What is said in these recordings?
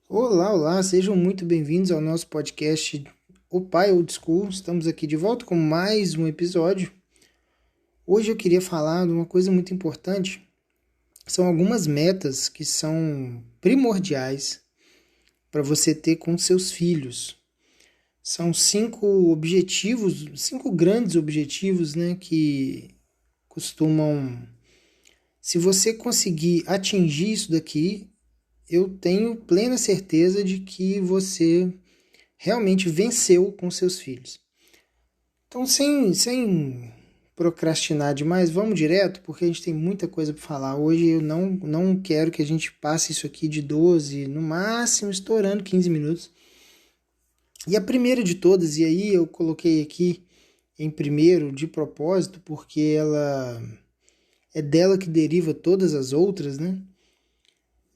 Olá, olá, sejam muito bem-vindos ao nosso podcast O Pai Old School. Estamos aqui de volta com mais um episódio. Hoje eu queria falar de uma coisa muito importante. São algumas metas que são primordiais para você ter com seus filhos. São 5 objetivos, 5 grandes objetivos, né, que costumam... Se você conseguir atingir isso daqui, eu tenho plena certeza de que você realmente venceu com seus filhos. Então, sem procrastinar demais, vamos direto, porque a gente tem muita coisa para falar. Hoje eu não quero que a gente passe isso aqui de 12, no máximo estourando 15 minutos. E a primeira de todas, e aí eu coloquei aqui em primeiro de propósito, porque ela é dela que deriva todas as outras, né?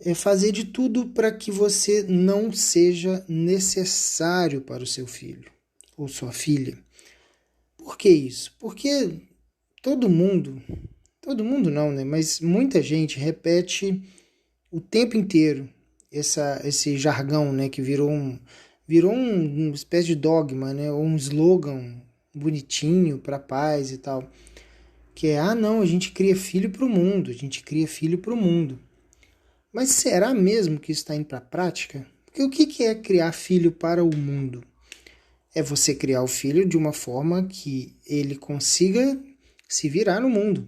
É fazer de tudo para que você não seja necessário para o seu filho ou sua filha. Por que isso? Porque todo mundo não, né? Mas muita gente repete o tempo inteiro esse jargão, né? Que uma espécie de dogma, né? Ou um slogan bonitinho para paz e tal. Que é, não, a gente cria filho para o mundo, a gente cria filho para o mundo. Mas será mesmo que isso está indo para a prática? Porque o que é criar filho para o mundo? É você criar o filho de uma forma que ele consiga se virar no mundo.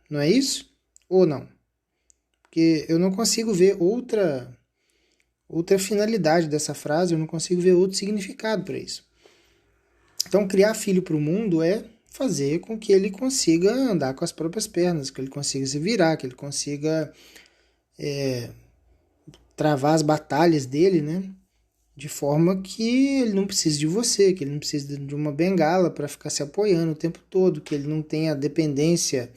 Não é isso? Ou não? Porque eu não consigo ver outra finalidade dessa frase, eu não consigo ver outro significado para isso. Então, criar filho para o mundo é fazer com que ele consiga andar com as próprias pernas, que ele consiga se virar, que ele consiga travar as batalhas dele, né? De forma que ele não precise de você, que ele não precise de uma bengala para ficar se apoiando o tempo todo, que ele não tenha dependência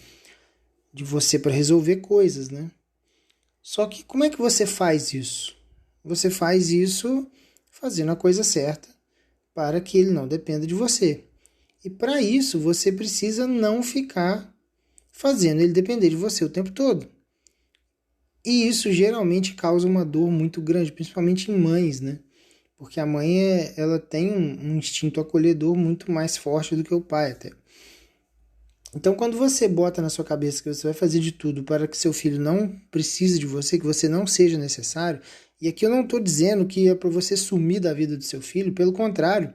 de você para resolver coisas, né? Só que como é que você faz isso? Você faz isso fazendo a coisa certa para que ele não dependa de você. E para isso você precisa não ficar fazendo ele depender de você o tempo todo. E isso geralmente causa uma dor muito grande, principalmente em mães, né? Porque a mãe ela tem um instinto acolhedor muito mais forte do que o pai até. Então, quando você bota na sua cabeça que você vai fazer de tudo para que seu filho não precise de você, que você não seja necessário, e aqui eu não estou dizendo que é para você sumir da vida do seu filho, pelo contrário,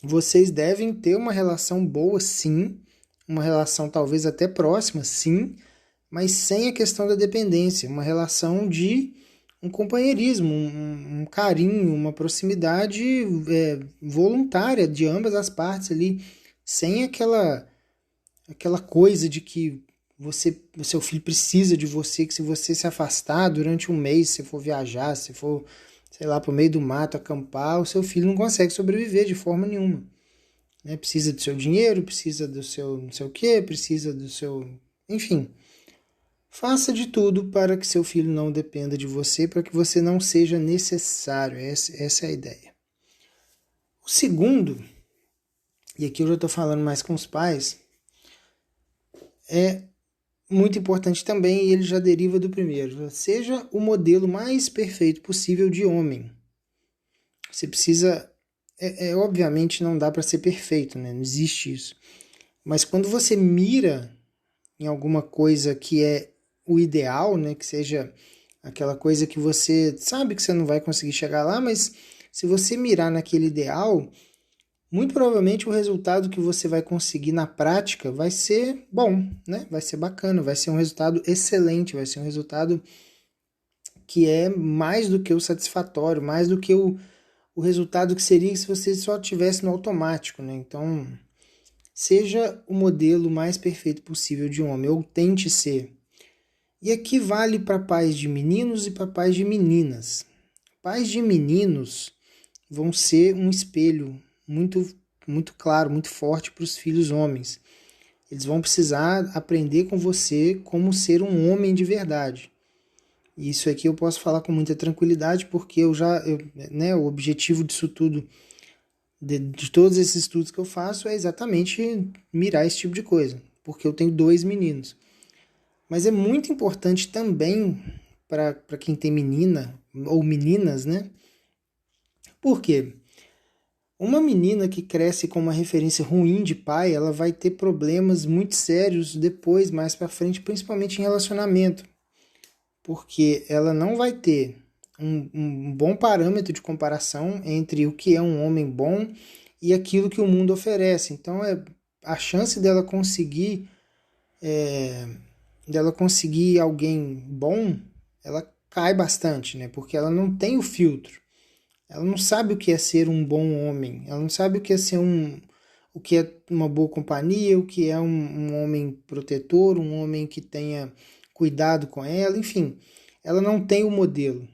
vocês devem ter uma relação boa, sim, uma relação talvez até próxima, sim, mas sem a questão da dependência, uma relação de um companheirismo, um carinho, uma proximidade voluntária de ambas as partes ali, sem aquela coisa de que o seu filho precisa de você, que se você se afastar durante um mês, se for viajar, se for, sei lá, para o meio do mato, acampar, o seu filho não consegue sobreviver de forma nenhuma. Né? Precisa do seu dinheiro, precisa do seu não sei o quê, precisa do seu... Enfim, faça de tudo para que seu filho não dependa de você, para que você não seja necessário. Essa é a ideia. O segundo, e aqui eu já estou falando mais com os pais, é muito importante também e ele já deriva do primeiro. Seja o modelo mais perfeito possível de homem. Você precisa... obviamente não dá para ser perfeito, né? Não existe isso. Mas quando você mira em alguma coisa que é o ideal, né? Que seja aquela coisa que você sabe que você não vai conseguir chegar lá, mas se você mirar naquele ideal, muito provavelmente o resultado que você vai conseguir na prática vai ser bom, né? Vai ser bacana, vai ser um resultado excelente, vai ser um resultado que é mais do que o satisfatório, mais do que o resultado que seria se você só tivesse no automático, né? Então, seja o modelo mais perfeito possível de homem, ou tente ser. E aqui vale para pais de meninos e para pais de meninas. Pais de meninos vão ser um espelho muito claro, muito forte para os filhos homens. Eles vão precisar aprender com você como ser um homem de verdade. E isso aqui eu posso falar com muita tranquilidade, porque né, o objetivo disso tudo, de todos esses estudos que eu faço, é exatamente mirar esse tipo de coisa. Porque eu tenho 2 meninos. Mas é muito importante também para quem tem menina, ou meninas, né? Por quê? Uma menina que cresce com uma referência ruim de pai, ela vai ter problemas muito sérios depois, mais para frente, principalmente em relacionamento, porque ela não vai ter um bom parâmetro de comparação entre o que é um homem bom e aquilo que o mundo oferece. Então, a chance dela conseguir alguém bom, ela cai bastante, né? Porque ela não tem o filtro. Ela não sabe o que é ser um bom homem. Ela não sabe o que é ser o que é uma boa companhia, o que é um homem protetor, um homem que tenha cuidado com ela, enfim. Ela não tem o modelo.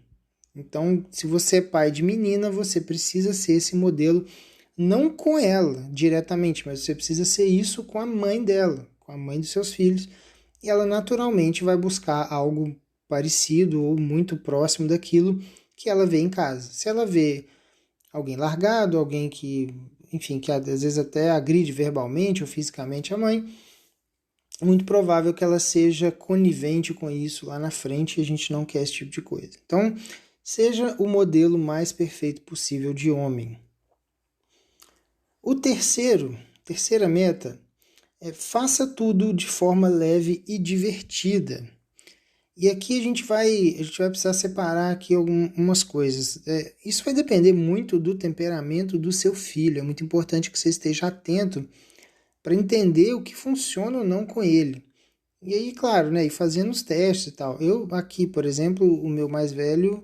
Então, se você é pai de menina, você precisa ser esse modelo, não com ela diretamente, mas você precisa ser isso com a mãe dela, com a mãe dos seus filhos. E ela naturalmente vai buscar algo parecido ou muito próximo daquilo que ela vê em casa. Se ela vê alguém largado, alguém que, enfim, que às vezes até agride verbalmente ou fisicamente a mãe, é muito provável que ela seja conivente com isso lá na frente e a gente não quer esse tipo de coisa. Então, seja o modelo mais perfeito possível de homem. O terceira meta é faça tudo de forma leve e divertida. E aqui a gente vai precisar separar aqui algumas coisas. Isso vai depender muito do temperamento do seu filho. É muito importante que você esteja atento para entender o que funciona ou não com ele. E aí, claro, né, e fazendo os testes e tal. Eu aqui, por exemplo, o meu mais velho,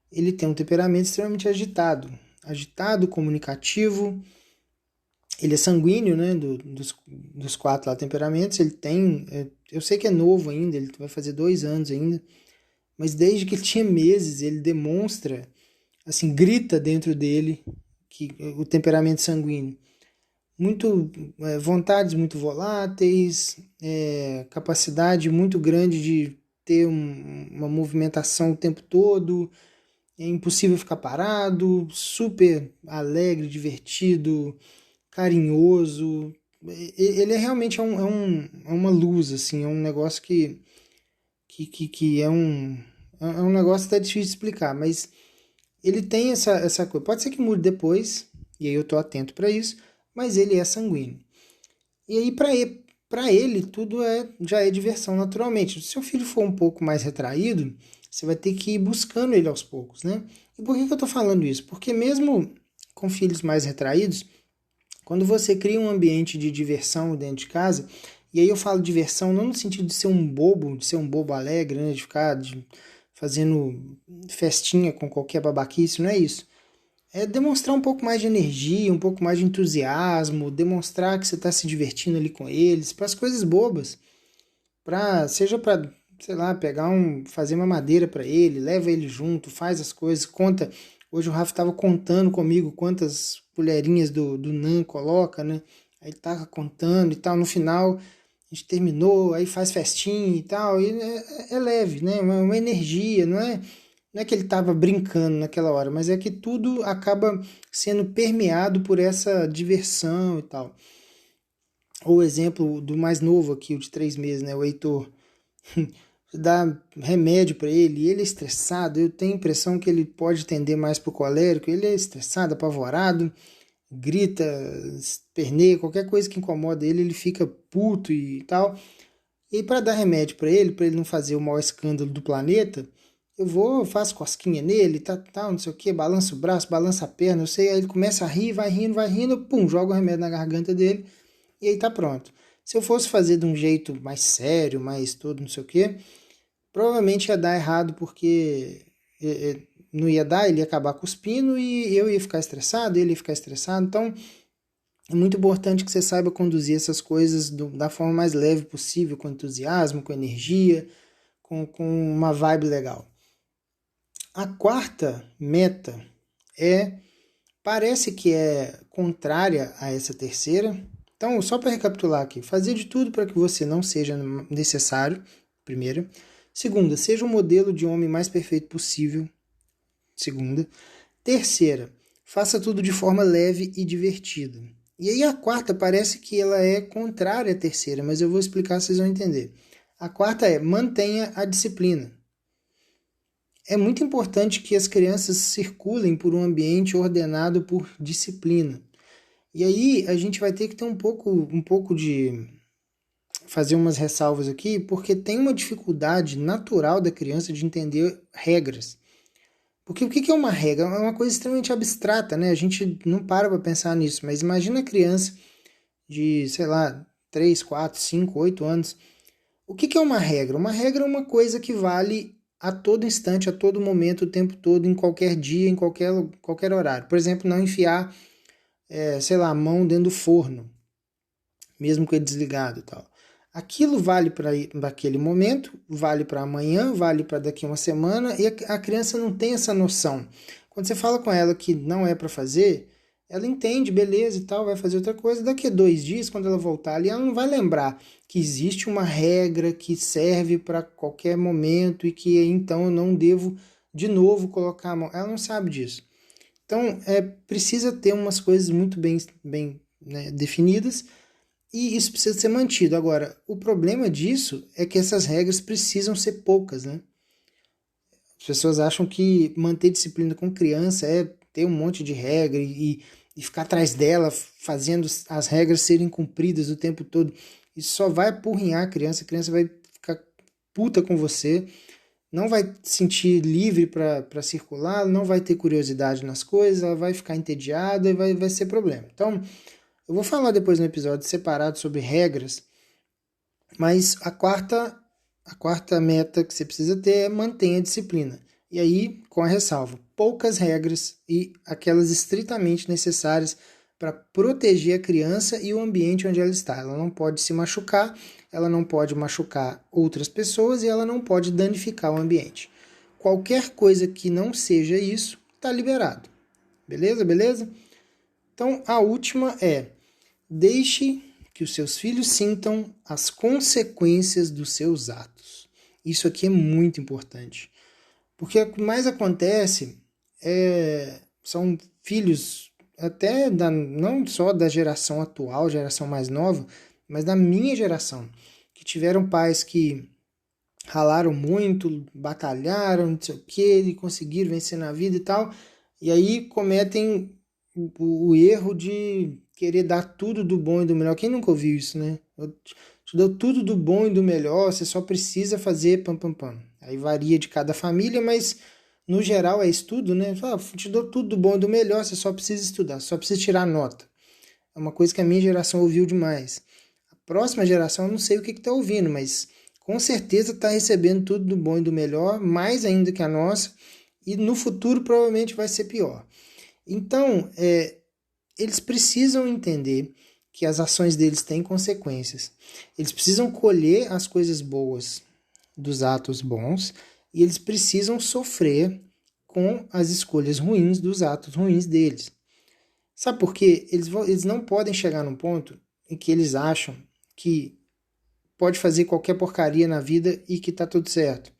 ele tem um temperamento extremamente agitado. Agitado, comunicativo. Ele é sanguíneo, né, dos quatro lá temperamentos. Ele tem, eu sei que é novo ainda, ele vai fazer 2 anos ainda, mas desde que ele tinha meses, ele demonstra, assim, grita dentro dele que o temperamento sanguíneo. Vontades muito voláteis, capacidade muito grande de ter uma movimentação o tempo todo, é impossível ficar parado, super alegre, divertido, carinhoso. Ele realmente é uma luz, assim, é um negócio que é um negócio até difícil de explicar, mas ele tem essa coisa. Pode ser que mude depois, e aí eu tô atento para isso, mas ele é sanguíneo. E aí para ele tudo já é diversão naturalmente. Se seu filho for um pouco mais retraído, você vai ter que ir buscando ele aos poucos, né? E por que eu tô falando isso? Porque mesmo com filhos mais retraídos, quando você cria um ambiente de diversão dentro de casa, e aí eu falo diversão não no sentido de ser um bobo alegre, né, de ficar fazendo festinha com qualquer babaquice, não é isso. É demonstrar um pouco mais de energia, um pouco mais de entusiasmo, demonstrar que você está se divertindo ali com eles, para as coisas bobas, seja para, sei lá, fazer uma madeira para ele, leva ele junto, faz as coisas, conta. Hoje o Rafa estava contando comigo quantas colherinhas do NAN coloca, né? Aí ele tava contando e tal. No final, a gente terminou, aí faz festinha e tal. E é leve, né? Uma energia, não é que ele estava brincando naquela hora, mas é que tudo acaba sendo permeado por essa diversão e tal. Ou o exemplo do mais novo aqui, o de 3 meses, né? O Heitor. Dá remédio para ele, e ele é estressado, eu tenho a impressão que ele pode tender mais para o colérico, ele é estressado, apavorado, grita, esperneia, qualquer coisa que incomoda ele, ele fica puto e tal. E para dar remédio para ele não fazer o maior escândalo do planeta, faço cosquinha nele, tal, não sei o que, balança o braço, balança a perna, eu sei, aí ele começa a rir, vai rindo, pum, joga o remédio na garganta dele, e aí tá pronto. Se eu fosse fazer de um jeito mais sério, mais todo, não sei o que, provavelmente ia dar errado porque não ia dar, ele ia acabar cuspindo e eu ia ficar estressado, ele ia ficar estressado. Então, é muito importante que você saiba conduzir essas coisas da forma mais leve possível, com entusiasmo, com energia, com uma vibe legal. A quarta meta parece que é contrária a essa terceira. Então, só para recapitular aqui, fazer de tudo para que você não seja necessário, primeira. Segunda, seja o modelo de homem mais perfeito possível. Segunda. Terceira, faça tudo de forma leve e divertida. E aí a quarta parece que ela é contrária à terceira, mas eu vou explicar, vocês vão entender. A quarta é mantenha a disciplina. é muito importante que as crianças circulem por um ambiente ordenado por disciplina. E aí a gente vai ter que ter um pouco de fazer umas ressalvas aqui, porque tem uma dificuldade natural da criança de entender regras. Porque o que é uma regra? É uma coisa extremamente abstrata, né? A gente não para pensar nisso, mas imagina a criança de, sei lá, 3, 4, 5, 8 anos. O que é uma regra? Uma regra é uma coisa que vale a todo instante, a todo momento, o tempo todo, em qualquer dia, em qualquer horário. Por exemplo, não enfiar, sei lá, a mão dentro do forno, mesmo com ele desligado e tal. Aquilo vale para aquele momento, vale para amanhã, vale para daqui a uma semana, e a criança não tem essa noção. Quando você fala com ela que não é para fazer, ela entende, beleza e tal, vai fazer outra coisa. Daqui a 2 dias, quando ela voltar ali, ela não vai lembrar que existe uma regra que serve para qualquer momento e que então eu não devo de novo colocar a mão. Ela não sabe disso. Então, precisa ter umas coisas muito bem né, definidas, e isso precisa ser mantido. Agora, o problema disso é que essas regras precisam ser poucas, né? As pessoas acham que manter disciplina com criança é ter um monte de regra e ficar atrás dela, fazendo as regras serem cumpridas o tempo todo. Isso só vai apurrinhar a criança vai ficar puta com você, não vai se sentir livre para circular, não vai ter curiosidade nas coisas, ela vai ficar entediada e vai ser problema. Então, eu vou falar depois no episódio separado sobre regras, mas a quarta meta que você precisa ter é manter a disciplina. E aí, com a ressalva, poucas regras e aquelas estritamente necessárias para proteger a criança e o ambiente onde ela está. Ela não pode se machucar, ela não pode machucar outras pessoas e ela não pode danificar o ambiente. Qualquer coisa que não seja isso, está liberado. Beleza? Beleza? Então, a última é: deixe que os seus filhos sintam as consequências dos seus atos. Isso aqui é muito importante. Porque o que mais acontece são filhos, até não só da geração atual, geração mais nova, mas da minha geração, que tiveram pais que ralaram muito, batalharam, não sei o que, e conseguiram vencer na vida e tal, e aí cometem o erro de querer dar tudo do bom e do melhor. Quem nunca ouviu isso, né? Eu te dou tudo do bom e do melhor, você só precisa fazer pam, pam, pam. Aí varia de cada família, mas no geral é estudo, né? Fala, te dou tudo do bom e do melhor, você só precisa estudar, só precisa tirar nota. É uma coisa que a minha geração ouviu demais. A próxima geração eu não sei o que está ouvindo, mas com certeza está recebendo tudo do bom e do melhor, mais ainda que a nossa, e no futuro provavelmente vai ser pior. Então, eles precisam entender que as ações deles têm consequências. Eles precisam colher as coisas boas dos atos bons e eles precisam sofrer com as escolhas ruins dos atos ruins deles. Sabe por quê? Eles não podem chegar num ponto em que eles acham que pode fazer qualquer porcaria na vida e que tá tudo certo.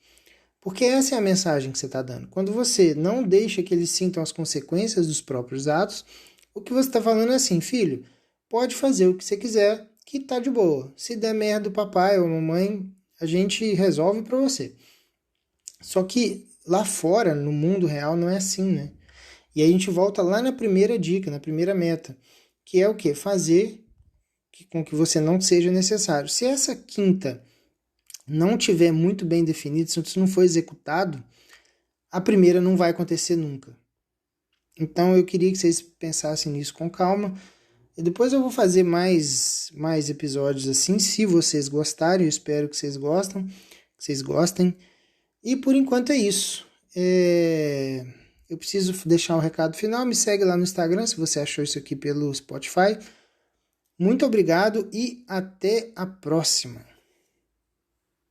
Porque essa é a mensagem que você está dando. Quando você não deixa que eles sintam as consequências dos próprios atos, o que você está falando é assim: filho, pode fazer o que você quiser, que tá de boa. Se der merda o papai ou a mamãe, a gente resolve para você. Só que lá fora, no mundo real, não é assim, né? E aí a gente volta lá na primeira dica, na primeira meta, que é o quê? Fazer com que você não seja necessário. Se essa quinta não tiver muito bem definido, se isso não for executado, a primeira não vai acontecer nunca. Então eu queria que vocês pensassem nisso com calma. E depois eu vou fazer mais episódios assim, se vocês gostarem. Eu espero que vocês gostem. E por enquanto é isso. Eu preciso deixar um recado final. Me segue lá no Instagram se você achou isso aqui pelo Spotify. Muito obrigado e até a próxima.